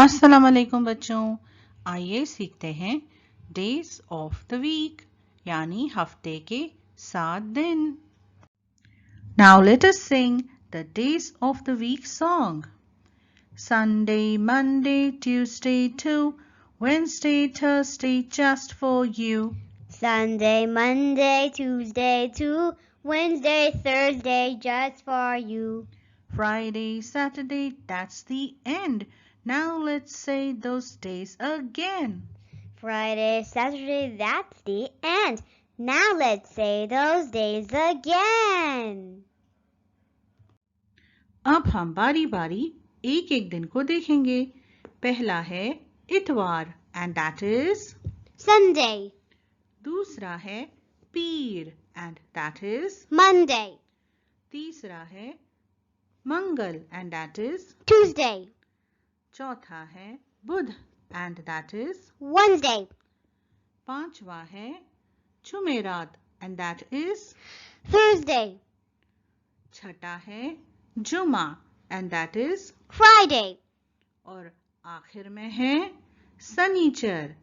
अस्सलाम वालेकुम बच्चों, आइए सीखते हैं डेज ऑफ द वीक यानी हफ्ते के 7 दिन। Now let us sing the days of the week song. Sunday, Monday, Tuesday too, Wednesday, Thursday just for you. Sunday, Monday, Tuesday too, Wednesday, Thursday just for you. Friday, Saturday, that's the end. Now let's say those days again. Friday, Saturday, that's the end. Now let's say those days again. अब हम बारी बारी एक एक दिन को देखेंगे। पहला है इतवार and that is Sunday. दूसरा है पीर and that is Monday. तीसरा है मंगल and that is Tuesday. चौथा है बुध and that is Wednesday. पांचवा है जुमेरात and that is Thursday. छठा है जुमा and that is Friday. और आखिर में है सनीचर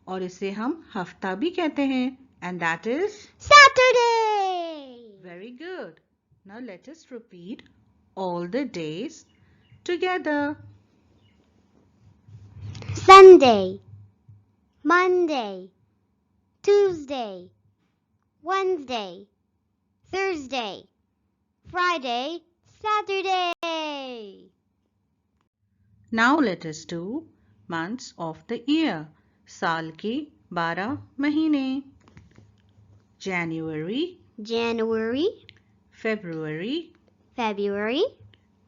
और इसे हम हफ्ता भी कहते हैं and that is Saturday. very good. Now let us repeat all the days together. Sunday, Monday, Tuesday, Wednesday, Thursday, Friday, Saturday. Now let us do months of the year. साल के 12 महीने. January, January, February, February,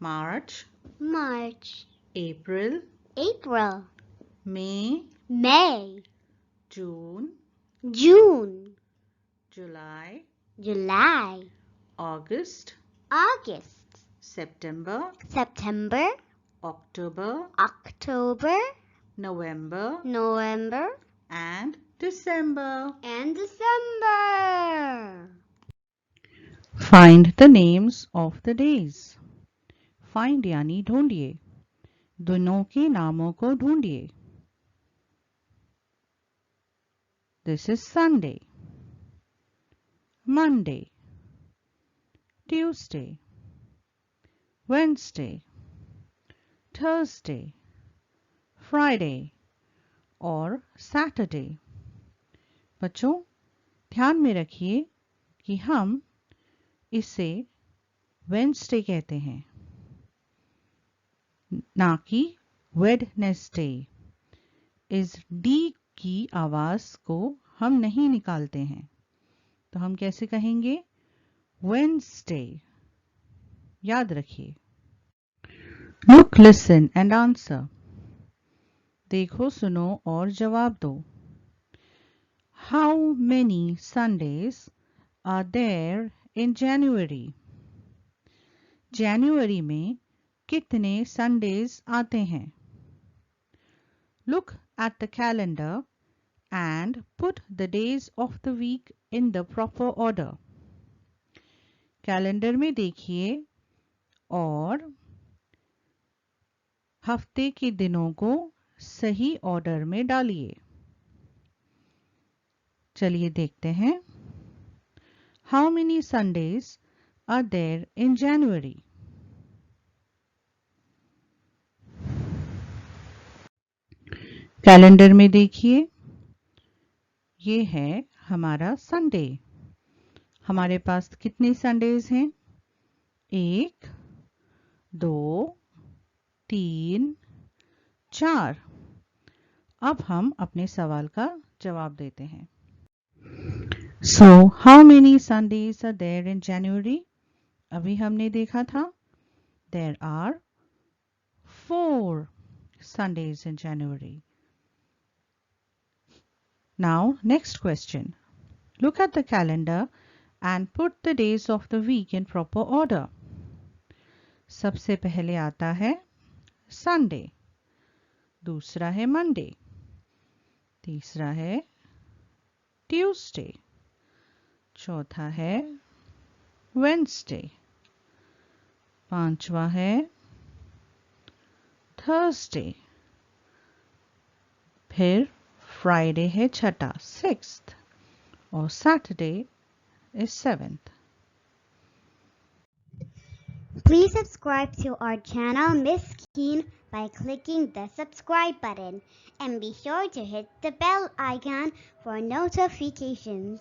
March, March, April, April, May, May, June, June, July, July, August, August, September, September, October, October, November, November, and December. and December. Find the names of the days. Find यानी ढूंढिए, दिनों के नामों को ढूंढिए. This is Sunday, Monday, Tuesday, Wednesday, Thursday, Friday और Saturday. बच्चों ध्यान में रखिए कि हम इसे Wednesday कहते हैं ना कि Wednesday. इस D की आवाज को हम नहीं निकालते हैं, तो हम कैसे कहेंगे? Wednesday. याद रखिए. Look, listen and answer. देखो, सुनो और जवाब दो. How many Sundays are there in January? January में कितने Sundays आते हैं? Look at the calendar and put the days of the week in the proper order. Calendar में देखिए और हफ्ते के दिनों को सही ऑर्डर में डालिए. चलिए देखते हैं. How many Sundays are there in January? Calendar में देखिए, ये है हमारा संडे. हमारे पास कितने संडेज हैं? 1, 2, 3, 4. अब हम अपने सवाल का जवाब देते हैं. So, how many Sundays are there in January? अभी हमने देखा था. There are 4 Sundays in January. Now, next question. Look at the calendar and put the days of the week in proper order. सबसे पहले आता है Sunday. दूसरा है Monday. तीसरा है Tuesday. चौथा है Wednesday. पांचवा है Thursday. پھر فرائیڈے ہے چھٹا 6th اور Saturday is 7th. Please subscribe to our channel Miss Keen by clicking the subscribe button and be sure to hit the bell icon for notifications.